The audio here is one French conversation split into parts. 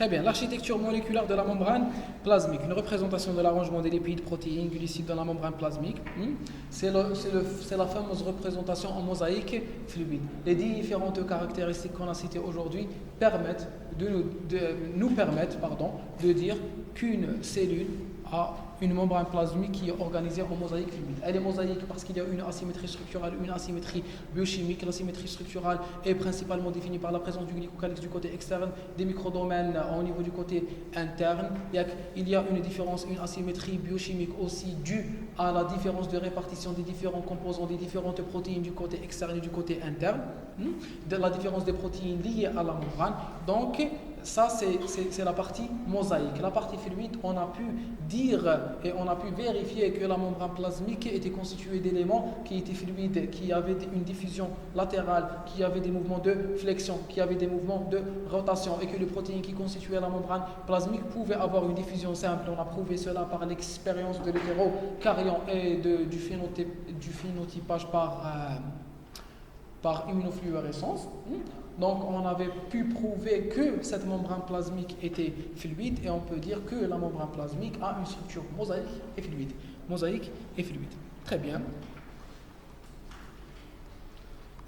Très bien. L'architecture moléculaire de la membrane plasmique, une représentation de l'arrangement des lipides, protéines, glucides dans la membrane plasmique. C'est la fameuse représentation en mosaïque fluide. Les différentes caractéristiques qu'on a citées aujourd'hui permettent nous permettent de dire qu'une cellule a une membrane plasmique qui est organisée en mosaïque fluide. Elle est mosaïque parce qu'il y a une asymétrie structurale, une asymétrie biochimique. L'asymétrie structurale est principalement définie par la présence du glycocalyx du côté externe, des microdomaines au niveau du côté interne. Il y a une différence, une asymétrie biochimique aussi due à la différence de répartition des différents composants, des différentes protéines du côté externe et du côté interne, de la différence des protéines liées à la membrane. Donc, ça, c'est la partie mosaïque. La partie fluide, on a pu dire et on a pu vérifier que la membrane plasmique était constituée d'éléments qui étaient fluides, qui avaient une diffusion latérale, qui avaient des mouvements de flexion, qui avaient des mouvements de rotation, et que les protéines qui constituaient la membrane plasmique pouvaient avoir une diffusion simple. On a prouvé cela par l'expérience de l'hétérocaryon et du phénotypage par immunofluorescence. Donc on avait pu prouver que cette membrane plasmique était fluide, et on peut dire que la membrane plasmique a une structure mosaïque et fluide. Mosaïque et fluide. Très bien.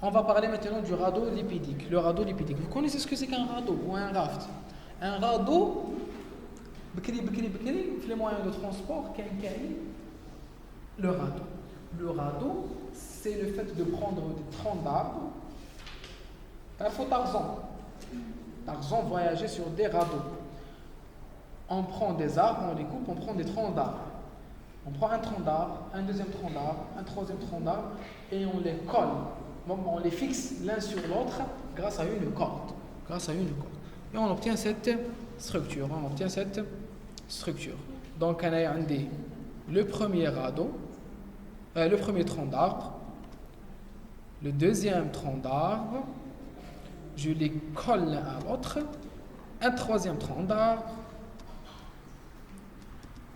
On va parler maintenant du radeau lipidique. Le radeau lipidique. Vous connaissez ce que c'est qu'un radeau ou un raft? Un radeau, les moyens de transport, le radeau. Le radeau, c'est le fait de prendre des troncs d'arbres. Il faut Tarzan. Tarzan voyageait sur des radeaux. On prend des arbres, on les coupe, on prend des troncs d'arbres. On prend un tronc d'arbre, un deuxième tronc d'arbre, un troisième tronc d'arbre, et on les colle. On les fixe l'un sur l'autre grâce à une corde. Et on obtient cette structure. Donc, on a le premier radeau, le premier tronc d'arbre, le deuxième tronc d'arbre, je les colle l'un à l'autre, un troisième tronc d'arbre,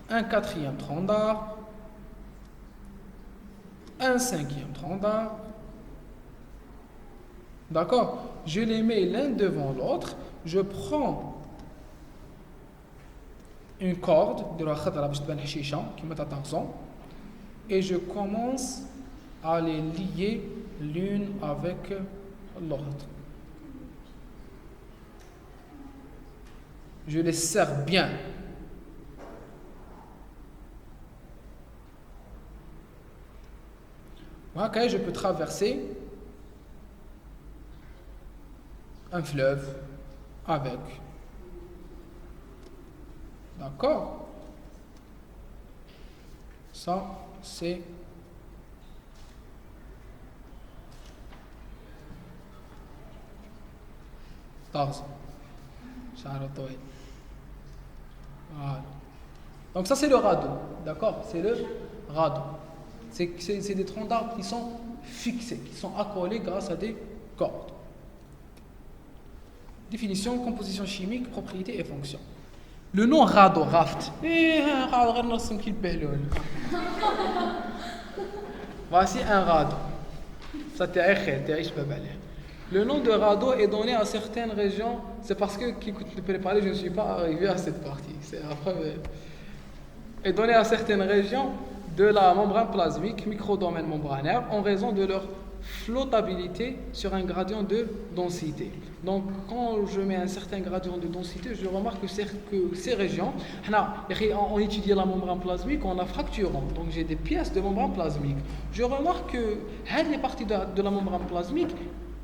un quatrième tronc d'arbre, un cinquième tronc d'arbre. D'accord? Je les mets l'un devant l'autre, je prends une corde de la khadra qui met à Tarzan, et je commence à les lier l'une avec l'autre. Je les serre bien. Okay, je peux traverser un fleuve avec. D'accord? Ça, c'est Tarzan. Voilà. Donc ça, c'est le radeau. D'accord? C'est le radeau. C'est des troncs d'arbres qui sont fixés, qui sont accolés grâce à des cordes. Définition, composition chimique, propriété et fonction. Le nom radeau, raft. Voici un radeau. Ça le nom de radeau est donné à certaines régions. C'est parce que, qui écoute le parler, je ne suis pas arrivé à cette partie. C'est la preuve. Est donné à certaines régions de la membrane plasmique, microdomaine membranaire, en raison de leur flottabilité sur un gradient de densité. Donc, quand je mets un certain gradient de densité, je remarque que ces régions, on étudie la membrane plasmique, on a fracturant. Donc, j'ai des pièces de membrane plasmique. Je remarque que les parties de la membrane plasmique,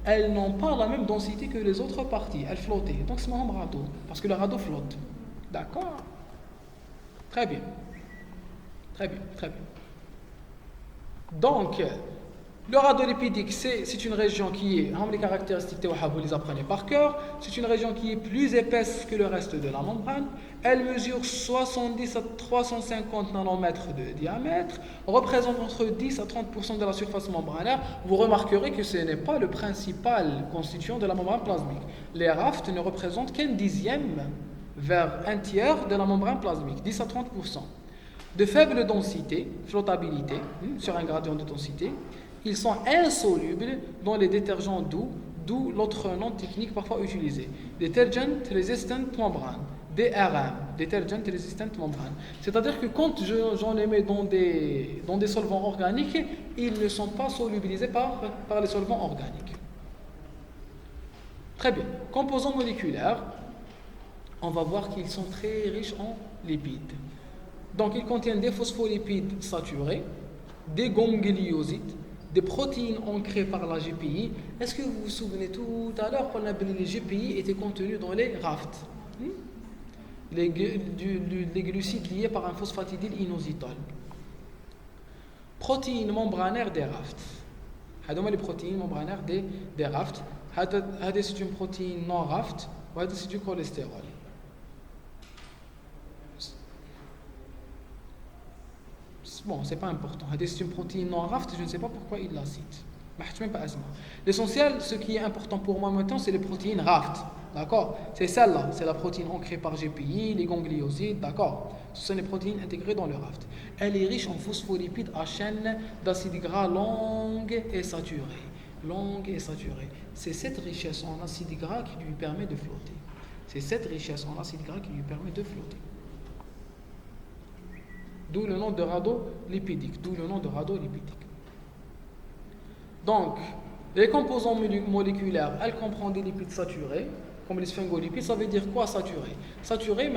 elles n'ont pas la même densité que les autres parties. Elles flottaient. Donc, c'est un radeau, parce que le radeau flotte. D'accord? Très bien. Donc, le radeau lipidique, c'est une région qui est, les caractéristiques, vous les apprenez par cœur, c'est une région qui est plus épaisse que le reste de la membrane. Elle mesure 70 à 350 nanomètres de diamètre, représente entre 10 à 30% de la surface membranaire. Vous remarquerez que ce n'est pas le principal constituant de la membrane plasmique. Les rafts ne représentent qu'un dixième vers un tiers de la membrane plasmique, 10 à 30%. De faible densité, flottabilité, sur un gradient de densité, ils sont insolubles dans les détergents doux, d'où l'autre nom technique parfois utilisé. Detergent Resistant Membrane, DRM, Detergent Resistant Membrane. C'est-à-dire que quand j'en les mets dans des solvants organiques, ils ne sont pas solubilisés par les solvants organiques. Très bien. Composants moléculaires, on va voir qu'ils sont très riches en lipides. Donc, ils contiennent des phospholipides saturés, des gangliosides, des protéines ancrées par la GPI. Est-ce que vous vous souvenez tout à l'heure qu'on a dit que les GPI étaient contenus dans les rafts, les glucides liés par un phosphatidyl inositol. Protéines membranaires des rafts. هذوما les protéines membranaires des rafts. هذا c'est une protéine non raft وهذا c'est du cholestérol. Bon, c'est pas important. C'est une protéine non raft, je ne sais pas pourquoi il la cite. L'essentiel, ce qui est important pour moi maintenant, c'est les protéines raft. D'accord? C'est celle-là, c'est la protéine ancrée par GPI, les gangliosides, d'accord? Ce sont les protéines intégrées dans le raft. Elle est riche en phospholipides à chaîne d'acides gras longues et saturés. Longue et saturée. C'est cette richesse en acides gras qui lui permet de flotter. C'est cette richesse en acides gras qui lui permet de flotter. D'où le nom de rado-lipidique. Donc, les composants moléculaires, elles comprennent des lipides saturés, comme les sphingolipides. Ça veut dire quoi saturé? Saturé,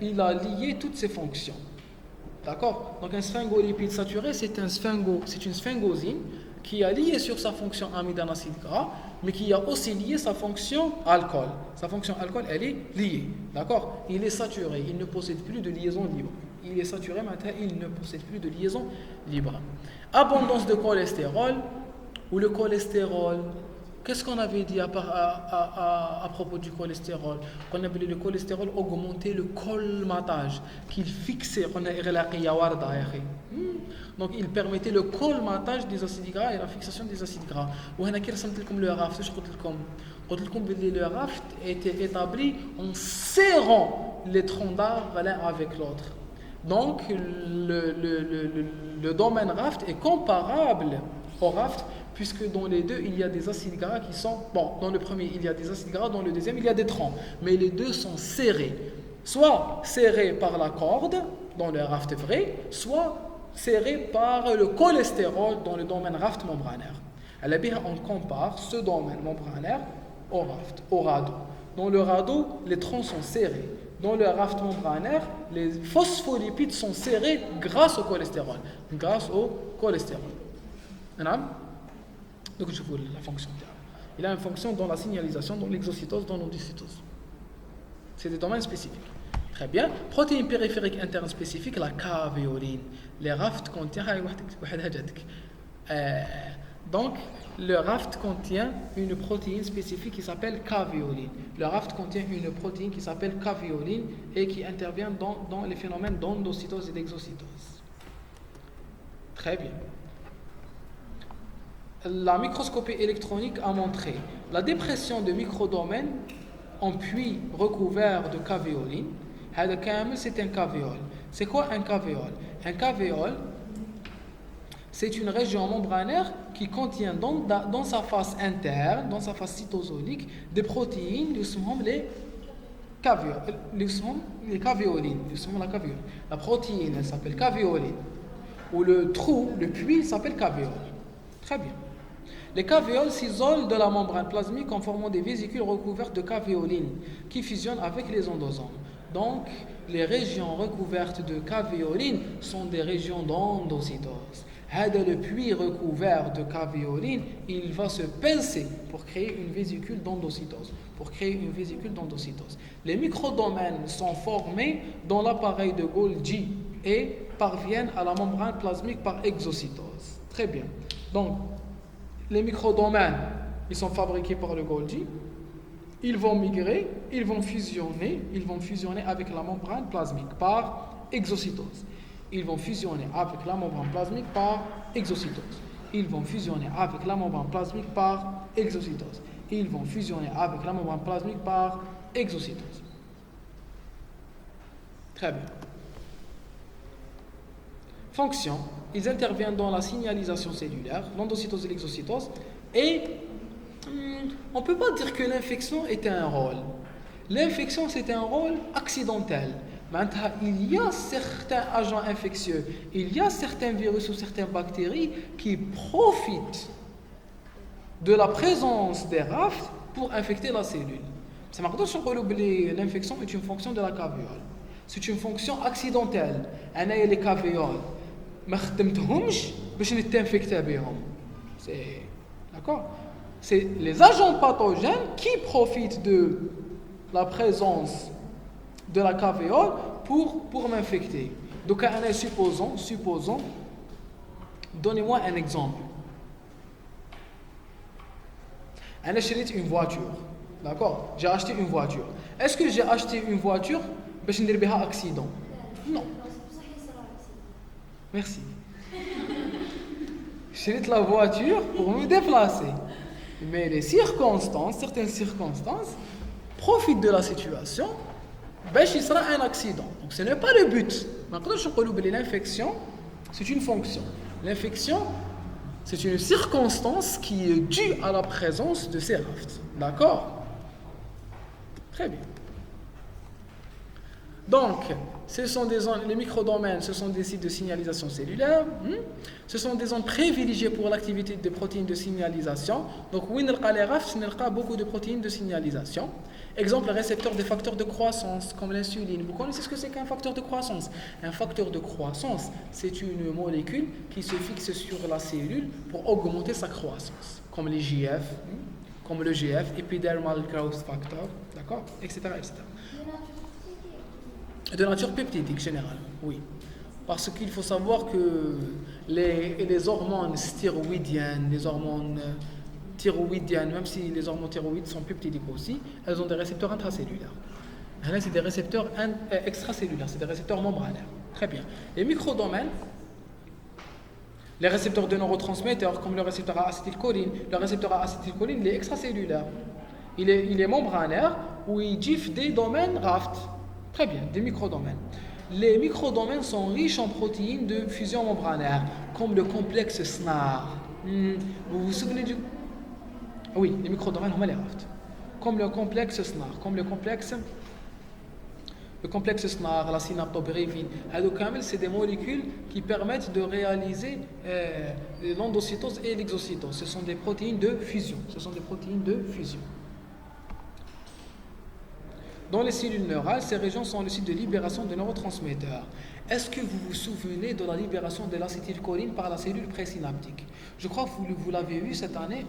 il a lié toutes ses fonctions. D'accord? Donc un sphingolipide saturé, c'est une sphingosine qui a lié sur sa fonction amide en acide gras, mais qui a aussi lié sa fonction alcool. Sa fonction alcool, elle est liée. D'accord? Il est saturé, il ne possède plus de liaison libre. Il est saturé, maintenant il ne possède plus de liaison libre. Abondance de cholestérol, ou le cholestérol. Qu'est-ce qu'on avait dit à propos du cholestérol? Qu'on appelait le cholestérol augmenter le colmatage, qu'il fixait. Donc il permettait le colmatage des acides gras et la fixation des acides gras. Ou le raft, le raft était établi en serrant les troncs d'arbres l'un avec l'autre. Donc le domaine raft est comparable au raft, puisque dans les deux, il y a des acides gras qui sont... Bon, dans le premier, il y a des acides gras, dans le deuxième, il y a des troncs. Mais les deux sont serrés. Soit serrés par la corde, dans le raft vrai, soit serrés par le cholestérol, dans le domaine raft membranaire. Alors, on compare ce domaine membranaire au radeau. Dans le radeau, les troncs sont serrés. Dans le raft membranaire, les phospholipides sont serrés grâce au cholestérol. Donc je vous la fonction. Il a une fonction dans la signalisation, dans l'exocytose, dans l'endocytose. C'est des domaines spécifiques. Très bien. Protéine périphérique interne spécifique, la cavéoline. Les rafts contiennent... Donc, le raft contient une protéine spécifique qui s'appelle cavéoline. Le raft contient une protéine qui s'appelle cavéoline et qui intervient dans les phénomènes d'endocytose et d'exocytose. Très bien. La microscopie électronique a montré la dépression de microdomaines en puits recouverts de cavéoline. C'est un cavéole. C'est quoi un cavéole? Un cavéole, c'est une région membranaire qui contient dans sa face interne, dans sa face cytosolique, des protéines, nous sommes les cavéolines. La protéine, elle s'appelle cavéoline. Ou le trou, le puits, s'appelle cavéole. Très bien. Les cavéoles s'isolent de la membrane plasmique en formant des vésicules recouvertes de cavéoline qui fusionnent avec les endosomes. Donc, les régions recouvertes de cavéoline sont des régions d'endocytose. Le puits recouvert de cavéoline, il va se pincer pour créer une vésicule d'endocytose. Les microdomaines sont formés dans l'appareil de Golgi et parviennent à la membrane plasmique par exocytose. Très bien. Donc, les microdomaines, ils sont fabriqués par le Golgi. Ils vont migrer, ils vont fusionner avec la membrane plasmique par exocytose. Ils vont fusionner avec la membrane plasmique par exocytose. Ils vont fusionner avec la membrane plasmique par exocytose. Ils vont fusionner avec la membrane plasmique par exocytose. Très bien. Fonction. Ils interviennent dans la signalisation cellulaire, l'endocytose et l'exocytose, Et on ne peut pas dire que l'infection était un rôle. L'infection, c'est un rôle accidentel. Maintenant, il y a certains agents infectieux, il y a certains virus ou certaines bactéries qui profitent de la présence des rafts pour infecter la cellule. Ça m'a dit que l'infection est une fonction de la cavéole. C'est une fonction accidentelle. أنا les cavéoles ما خدمتهمش باش نتنفكت بهم. C'est d'accord? C'est les agents pathogènes qui profitent de la présence de la cavéole pour m'infecter. Donc, supposons, donnez-moi un exemple. J'ai acheté une voiture. D'accord? J'ai acheté une voiture. Est-ce que j'ai acheté une voiture pour ne pas un accident? Non. Merci. J'ai acheté la voiture pour me déplacer. Mais certaines circonstances, profitent de la situation, il sera un accident. Donc ce n'est pas le but. L'infection, c'est une fonction. L'infection, c'est une circonstance qui est due à la présence de ces rafts. D'accord? Très bien. Donc, les microdomaines, ce sont des sites de signalisation cellulaire. Ce sont des zones privilégiées pour l'activité des protéines de signalisation. Donc, où il y a beaucoup de protéines de signalisation. Exemple, récepteurs des facteurs de croissance, comme l'insuline. Vous connaissez ce que c'est qu'un facteur de croissance? Un facteur de croissance, c'est une molécule qui se fixe sur la cellule pour augmenter sa croissance, comme les GF, comme le GF, Epidermal Growth Factor, d'accord, etc., etc. De nature peptidique générale, oui. Parce qu'il faut savoir que les hormones stéroïdiennes, les hormones thyroïdiennes, même si les hormones thyroïdes sont peptidiques aussi, elles ont des récepteurs intracellulaires. Là, c'est des récepteurs extracellulaires, c'est des récepteurs membranaires. Très bien. Les microdomaines, les récepteurs de neurotransmetteurs, comme le récepteur à acétylcholine, le récepteur à acétylcholine, il est extracellulaire. Il est membranaire où il diffuse des domaines RAFT. Très bien, des microdomaines. Les microdomaines sont riches en protéines de fusion membranaire, comme le complexe SNAR. Vous vous souvenez du... Oui, les microdomaines, on met les RAFT. Comme le complexe SNAR, comme le complexe SNAR, la synaptobrévine. C'est des molécules qui permettent de réaliser l'endocytose et l'exocytose. Ce sont des protéines de fusion. Dans les cellules neurales, ces régions sont le site de libération de neurotransmetteurs. Est-ce que vous vous souvenez de la libération de l'acétylcholine par la cellule présynaptique? Je crois que vous l'avez vu cette année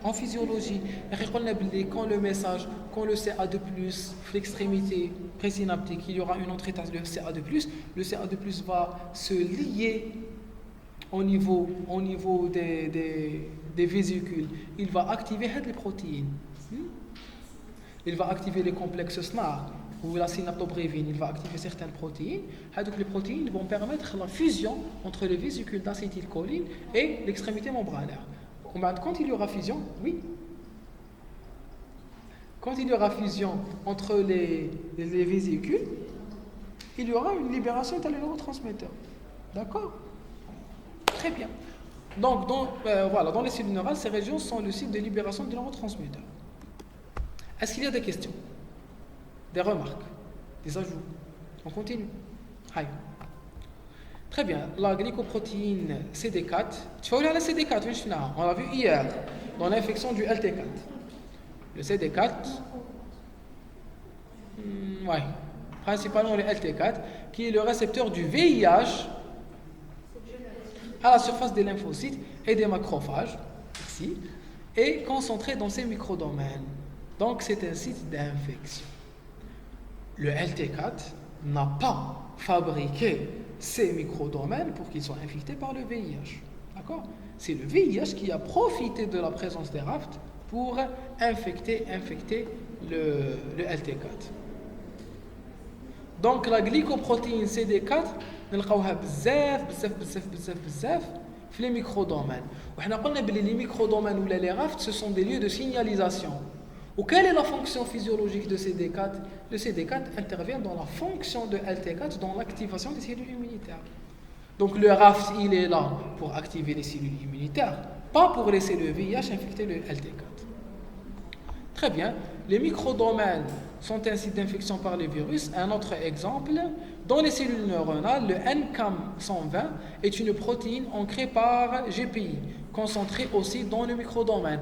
en physiologie. Quand le message, quand le CA2+, l'extrémité présynaptique, il y aura une entrée de CA2+, le CA2+, va se lier au niveau des vésicules. Il va activer les protéines. Il va activer les complexes SNAR ou la synaptobrévine. Il va activer certaines protéines. Donc les protéines vont permettre la fusion entre les vésicules d'acétylcholine et l'extrémité membranaire. Quand il y aura fusion, oui. Quand il y aura fusion entre les vésicules, il y aura une libération des neurotransmetteurs. D'accord? Très bien. Donc, dans les cellules neurales, ces régions sont le site de libération des neurotransmetteurs. Est-ce qu'il y a des questions? Des remarques? Des ajouts? On continue. Hi. Très bien. La glycoprotéine CD4. Tu vois là la CD4, on l'a vu hier dans l'infection du LT4. Le CD4, principalement le LT4, qui est le récepteur du VIH à la surface des lymphocytes et des macrophages, ici, et concentré dans ces microdomaines. Donc c'est un site d'infection. Le LT4 n'a pas fabriqué ces microdomaines pour qu'ils soient infectés par le VIH. D'accord? C'est le VIH qui a profité de la présence des rafts pour infecter le LT4. Donc la glycoprotéine CD4, نلقاوها بزاف في les microdomaines. وحنا قلنا بلي les microdomaines ou les rafts, ce sont des lieux de signalisation. Ou quelle est la fonction physiologique de CD4? Le CD4 intervient dans la fonction de LT4 dans l'activation des cellules immunitaires. Donc le RAFT, il est là pour activer les cellules immunitaires. pas pour laisser le VIH infecter le LT4. Très bien. Les microdomaines sont un site d'infection par les virus. Un autre exemple, dans les cellules neuronales, le NCAM120 est une protéine ancrée par GPI, concentrée aussi dans le microdomaine.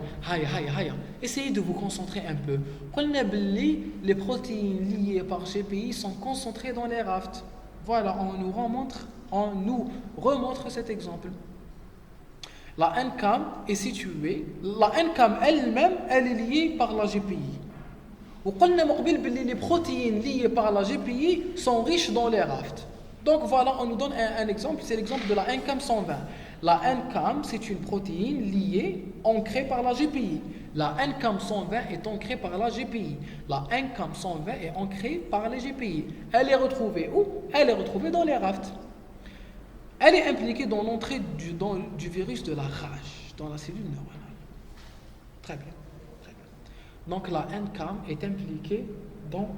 Essayez de vous concentrer un peu. Les protéines liées par GPI sont concentrées dans les rafts. Voilà, on nous remontre cet exemple. La NCAM est située, la NCAM elle-même, elle est liée par la GPI. Les protéines liées par la GPI sont riches dans les rafts. Donc voilà, on nous donne un exemple, c'est l'exemple de la NCAM120. La NCAM, c'est une protéine liée, ancrée par la GPI. La NCAM120 est ancrée par la GPI. La NCAM120 est ancrée par les GPI. Elle est retrouvée où? Elle est retrouvée dans les rafts. Elle est impliquée dans l'entrée du virus de la rage, dans la cellule neuronale. Très bien. Donc la NCAM est impliquée dans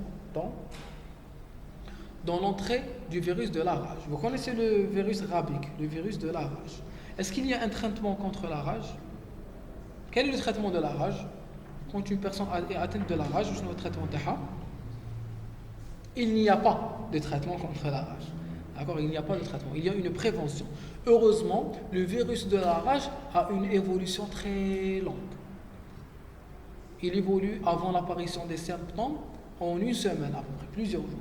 l'entrée du virus de la rage. Vous connaissez le virus rabique, le virus de la rage. Est-ce qu'il y a un traitement contre la rage? Quel est le traitement de la rage? Quand une personne est atteinte de la rage, le traitement il n'y a pas de traitement contre la rage. D'accord, il n'y a pas de traitement, il y a une prévention. Heureusement, le virus de la rage a une évolution très longue. Il évolue avant l'apparition des symptômes en une semaine, à peu près, plusieurs jours.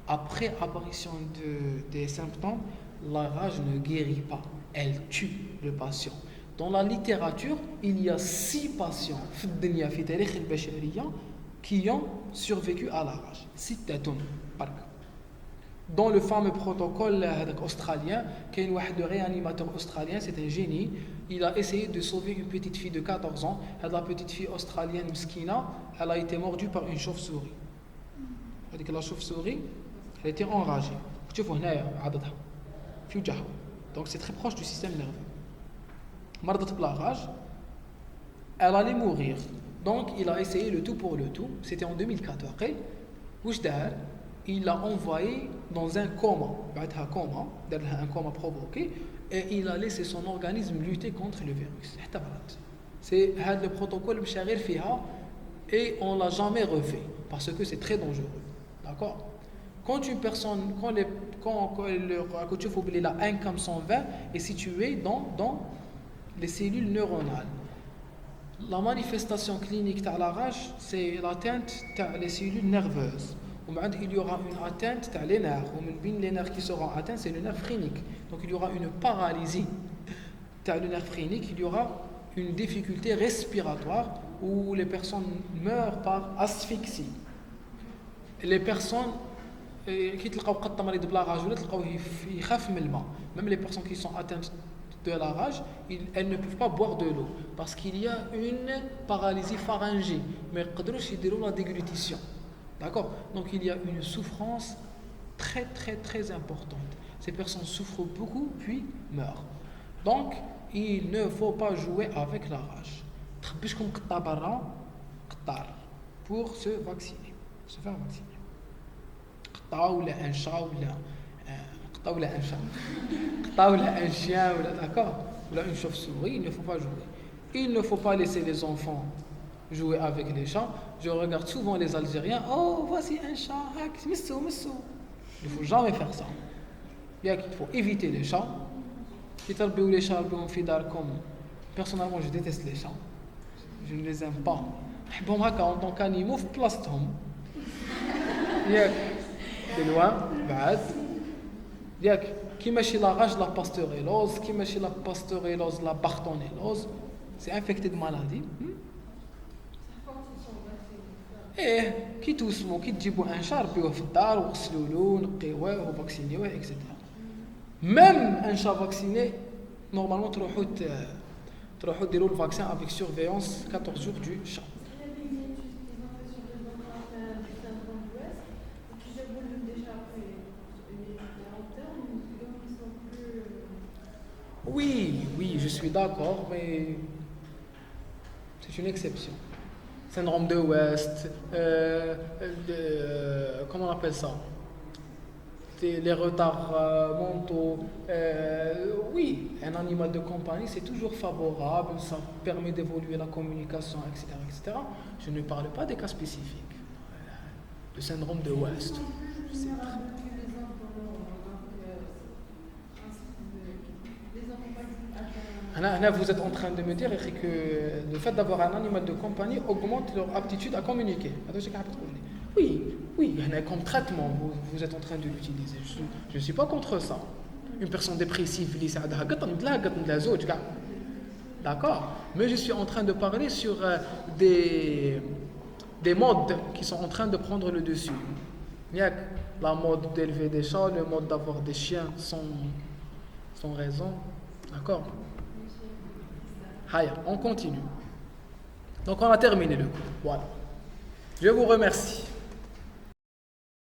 Après apparition des symptômes, la rage ne guérit pas, elle tue le patient. Dans la littérature, il y a 6 patients qui ont survécu à la rage. 6 par cas. Dans le fameux protocole australien, qui est un réanimateur australien, c'est un génie, il a essayé de sauver une petite fille de 14 ans. La petite fille australienne, Mskina, elle a été mordue par une chauve-souris. La chauve-souris, elle était enragée. Donc c'est très proche du système nerveux. Mardat la rage, elle allait mourir. Donc il a essayé le tout pour le tout. C'était en 2014. Il l'a envoyé dans un coma, un coma provoqué, et il a laissé son organisme lutter contre le virus. C'est le protocole et on ne l'a jamais refait parce que c'est très dangereux. D'accord? Quand une personne, quand la NCAM120 est située dans les cellules neuronales, la manifestation clinique de la rage, c'est l'atteinte des cellules nerveuses. Il y aura une atteinte des nerfs. Les nerfs qui seront atteints, c'est le nerf phrénique. Donc il y aura une paralysie du nerf phrénique, il y aura une difficulté respiratoire où les personnes meurent par asphyxie. Les personnes qui même les personnes qui sont atteintes de la rage, elles ne peuvent pas boire de l'eau parce qu'il y a une paralysie pharyngée, mais elles ne peuvent pas la déglutition. D'accord? Donc il y a une souffrance très très très importante. Ces personnes souffrent beaucoup puis meurent. Donc il ne faut pas jouer avec la rage. Pour se vacciner, se faire vacciner. Un chien, d'accord? Ou une chauve-souris, il ne faut pas jouer. Il ne faut pas laisser les enfants jouer avec les chats. Je regarde souvent les Algériens. Oh, voici un chat. Il ne faut jamais faire ça. Il faut éviter les chats. Les chats, personnellement, je déteste les chats. Je ne les aime pas. En tant qu'animaux, place-toi. De loin, bad. Qui mâche la rage, la pasteurellose, qui mâche la pasteurellose, la bartonellose, c'est infecté de maladie. Et qui tousse, qui dit un char, puis au ftar, ou xloulou, ou vacciné, etc. Même un chat vacciné, normalement, tu dois le vaccin avec surveillance 14 jours du chat. Oui, je suis d'accord, mais c'est une exception. Syndrome de West, comment on appelle ça? les retards mentaux. Oui, un animal de compagnie, c'est toujours favorable, ça permet d'évoluer la communication, etc., etc. Je ne parle pas des cas spécifiques. Le syndrome de West. Là, vous êtes en train de me dire que le fait d'avoir un animal de compagnie augmente leur aptitude à communiquer. Oui, oui, comme traitement, vous êtes en train de l'utiliser. Je ne suis pas contre ça. Une personne dépressive, d'accord, mais je suis en train de parler sur des modes qui sont en train de prendre le dessus. Il y a la mode d'élever des chats, le mode d'avoir des chiens sans raison. D'accord? Allez, on continue. Donc on a terminé le cours. Voilà. Je vous remercie.